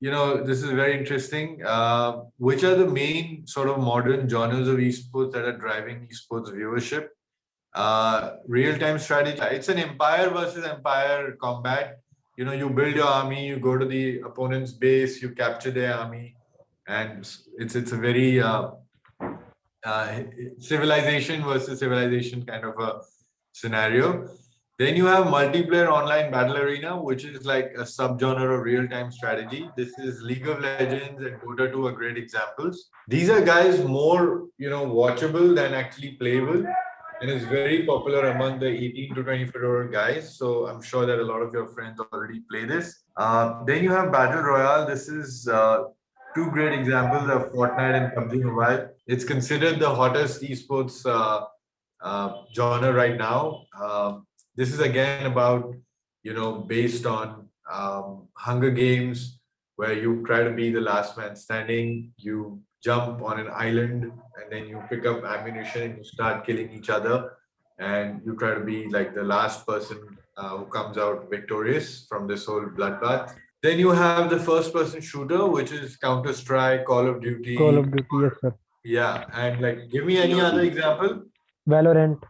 this is very interesting. Which are the main sort of modern genres of esports that are driving esports viewership? Real-time strategy. It's an empire versus empire combat. You build your army, you go to the opponent's base, you capture their army, and it's a very uh, civilization versus civilization kind of a scenario. Then you have multiplayer online battle arena, which is like a subgenre of real-time strategy. This is League of Legends and Dota 2 are great examples. These are guys more, watchable than actually playable, and it's very popular among the 18 to 24-year-old guys. So I'm sure that a lot of your friends already play this. Then you have Battle Royale. This is two great examples of Fortnite and PUBG Mobile. It's considered the hottest esports genre right now. This is again about, based on Hunger Games, where you try to be the last man standing. You jump on an island and then you pick up ammunition and you start killing each other. And you try to be like the last person who comes out victorious from this whole bloodbath. Then you have the first person shooter, which is Counter Strike, Call of Call Duty. of Duty, yes, sir. Yeah. And like, give me any other example. Valorant.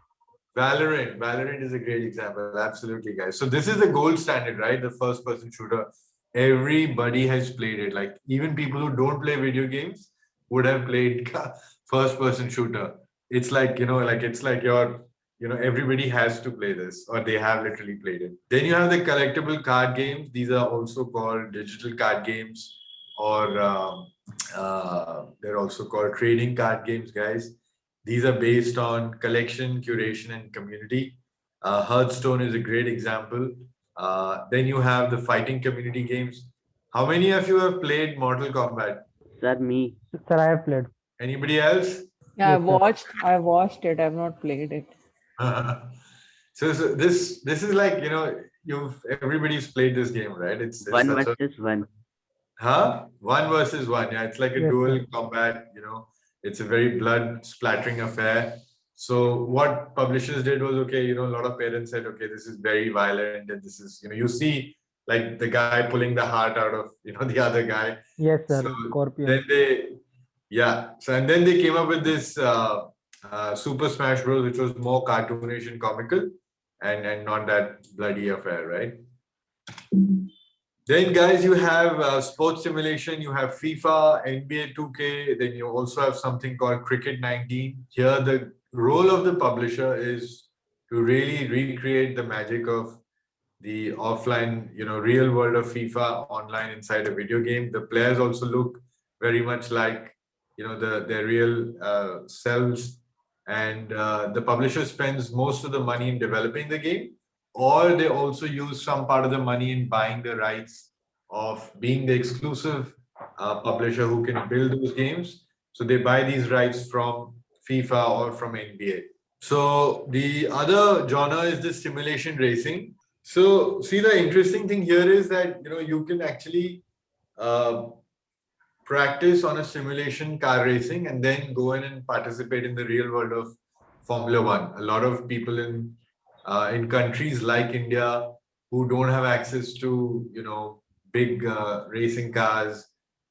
Valorant is a great example. Absolutely, guys. So this is the gold standard, right? The first person shooter. Everybody has played it. Like even people who don't play video games would have played first person shooter. It's like, it's like everybody has to play this or they have literally played it. Then you have the collectible card games. These are also called digital card games, or they're also called trading card games, guys. These are based on collection, curation, and community. Hearthstone is a great example. Then you have the fighting community games. How many of you have played Mortal Kombat? Sir, me. Sir, I have played. Anybody else? Yeah, Yes, sir. I watched it. I've not played it. So this is like, everybody's played this game, right? It's One such a versus one. one versus one. Yeah, it's like a Yes, dual sir. combat. It's a very blood splattering affair. So what publishers did was, okay, a lot of parents said, okay, this is very violent, and this is, you see like the guy pulling the heart out of, the other guy. Yes, So sir. Scorpion. then and then they came up with this Super Smash Bros, which was more cartoonish and comical, and not that bloody affair, right? Then, guys, you have sports simulation. You have FIFA, NBA 2K. Then you also have something called Cricket 19. Here, the role of the publisher is to really recreate the magic of the offline, real world of FIFA online inside a video game. The players also look very much like, their real selves. And the publisher spends most of the money in developing the game, or they also use some part of the money in buying the rights of being the exclusive publisher who can build those games. So they buy these rights from FIFA or from NBA. So the other genre is the simulation racing. So see, the interesting thing here is that you can actually uh, practice on a simulation car racing and then go in and participate in the real world of Formula One. A lot of people in countries like India who don't have access to big racing cars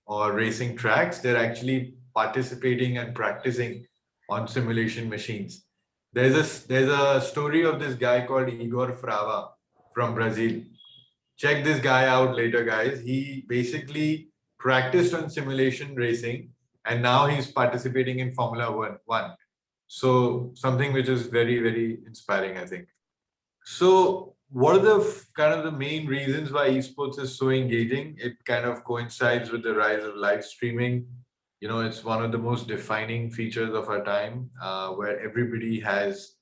or racing tracks, they're actually participating and practicing on simulation machines. There's a story of this guy called Igor Frava from Brazil. Check this guy out later, guys. He basically practiced on simulation racing and now he's participating in Formula One. So something which is very, very inspiring, I think. So what are the kind of the main reasons why esports is so engaging? It kind of coincides with the rise of live streaming. It's one of the most defining features of our time, where everybody has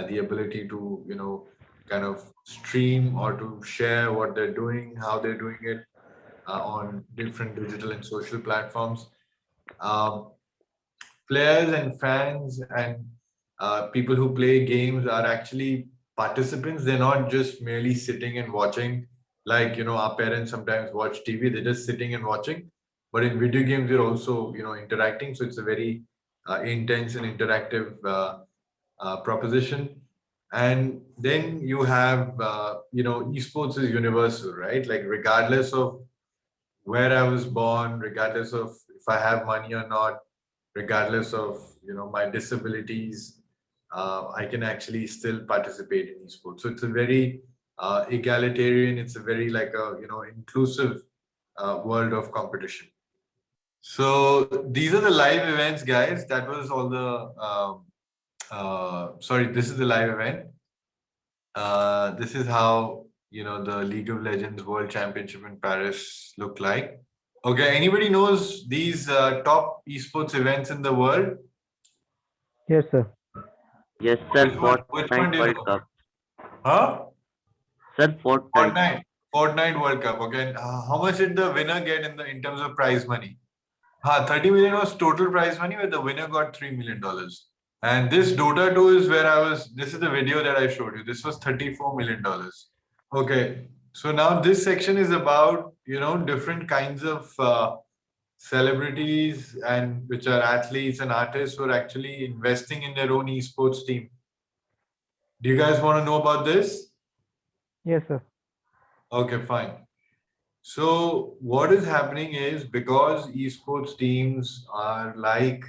the ability to, kind of stream or to share what they're doing, how they're doing it on different digital and social platforms. Um, Players and fans and people who play games are actually participants. They're not just merely sitting and watching, like our parents sometimes watch TV. They're just sitting and watching. But in video games, you're also interacting. So it's a very intense and interactive proposition. And then you have esports is universal, right? Like regardless of where I was born, regardless of if I have money or not, regardless of my disabilities, I can actually still participate in esports. So it's a very egalitarian. It's a very like a inclusive world of competition. So these are the live events, guys. That was all the. Sorry, this is the live event. This is how the League of Legends World Championship in Paris looked like. Okay, anybody knows these top esports events in the world? Yes, sir. Yes, sir. Which one Fortnite do you World know? Cup. Huh? Sir, Fortnite. Fortnite. Fortnite World Cup. Okay. And, how much did the winner get in terms of prize money? 30 million was total prize money, where the winner got $3 million. And this Dota 2 is where I was. This is the video that I showed you. This was $34 million. Okay. So now this section is about, different kinds of celebrities and which are athletes and artists who are actually investing in their own esports team. Do you guys want to know about this? Yes, sir. Okay, fine. So what is happening is, because esports teams are like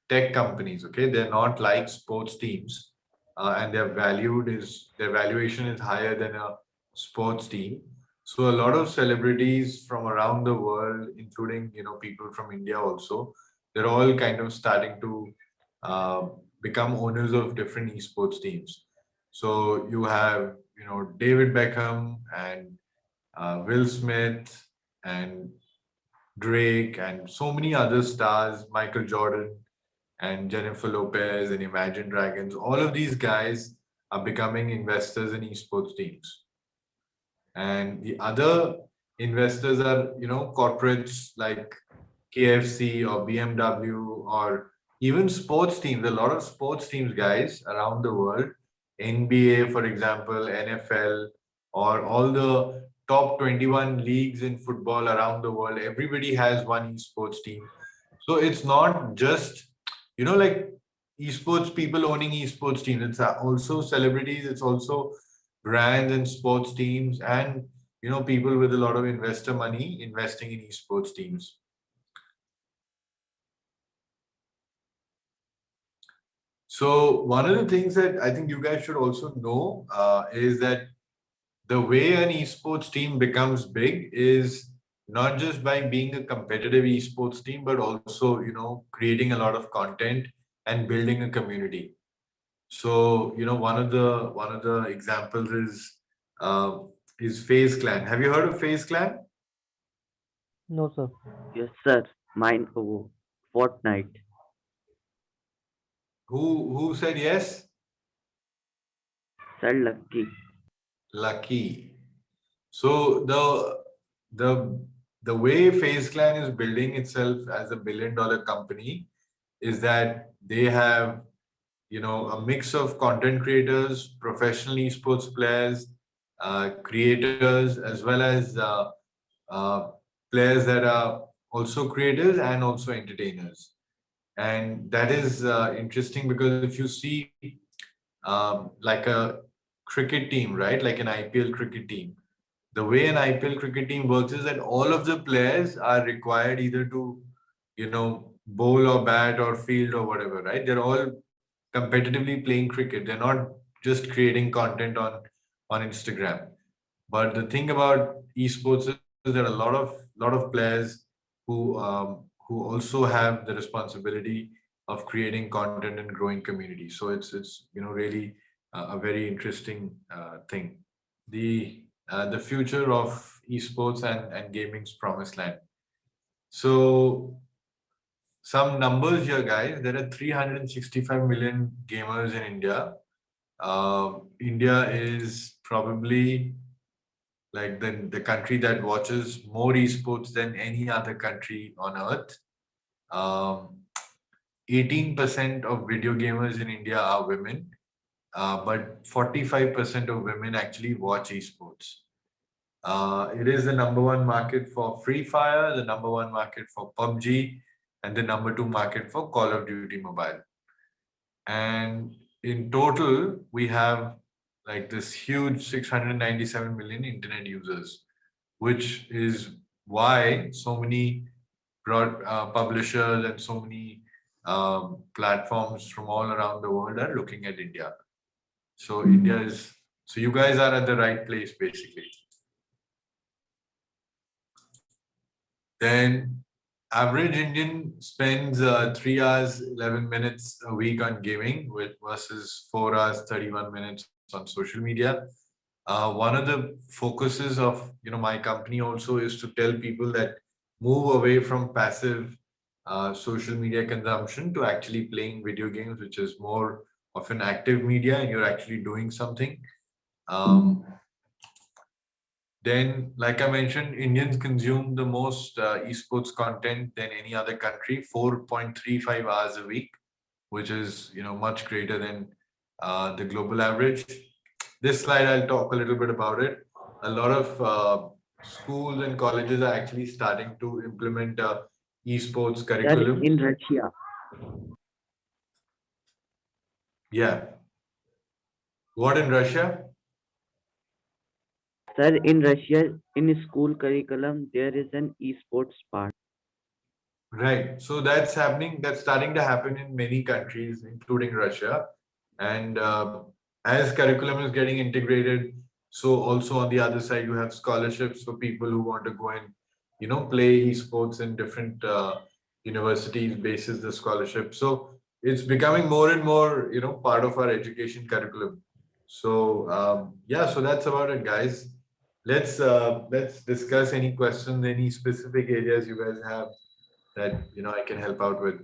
tech companies, okay, they're not like sports teams, and their valuation is higher than a sports team. So a lot of celebrities from around the world, including people from India also, they're all kind of starting to uh, become owners of different esports teams. So you have David Beckham and Will Smith and Drake and so many other stars, Michael Jordan and Jennifer Lopez and Imagine Dragons. All of these guys are becoming investors in esports teams. And the other investors are, corporates like KFC or BMW or even sports teams. A lot of sports teams, guys, around the world, NBA, for example, NFL, or all the top 21 leagues in football around the world, everybody has one esports team. So it's not just, like esports people owning esports teams. It's also celebrities, it's also brands and sports teams, and people with a lot of investor money investing in esports teams. So one of the things that I think you guys should also know is that the way an esports team becomes big is not just by being a competitive esports team, but also creating a lot of content and building a community. So one of the examples is FaZe Clan. Have you heard of FaZe Clan? No, sir. Yes, sir. Mine. Oh, Fortnite. Who said yes? Sir, Lucky. Lucky. So the way FaZe Clan is building itself as a billion-dollar company is that they have a mix of content creators, professional esports players, creators, as well as uh, players that are also creators and also entertainers. And that is interesting, because if you see like a cricket team, right, like an IPL cricket team, the way an IPL cricket team works is that all of the players are required either to, bowl or bat or field or whatever, right? They're all competitively playing cricket. They're not just creating content on Instagram. But the thing about esports is that a lot of players who also have the responsibility of creating content and growing community. So it's really a very interesting thing. The future of esports and gaming's promised land. So some numbers here, guys. There are 365 million gamers in India. India is probably like the country that watches more esports than any other country on earth. Um, 18% of video gamers in India are women, but 45% of women actually watch esports. It is the number one market for Free Fire, the number one market for PUBG, and the number two market for Call of Duty Mobile. And in total, we have like this huge 697 million internet users, which is why so many publishers and so many platforms from all around the world are looking at India. So India is, so you guys are at the right place basically. Then average Indian spends 3 hours 11 minutes a week on gaming, with versus 4 hours 31 minutes on social media. One of the focuses of my company also is to tell people that move away from passive social media consumption to actually playing video games, which is more of an active media and you're actually doing something. Then, like I mentioned, Indians consume the most esports content than any other country, 4.35 hours a week, which is much greater than the global average. This slide, I'll talk a little bit about it. A lot of schools and colleges are actually starting to implement esports Sir, curriculum. in Russia, Yeah. What in Russia? sir, in Russia, in school curriculum, there is an esports part. Right. So that's happening. That's starting to happen in many countries, including Russia. And as curriculum is getting integrated, so also on the other side, you have scholarships for people who want to go and, play esports in different universities basis the scholarship. So it's becoming more and more, part of our education curriculum. So yeah, so that's about it, guys. Let's discuss any questions, any specific areas you guys have that I can help out with.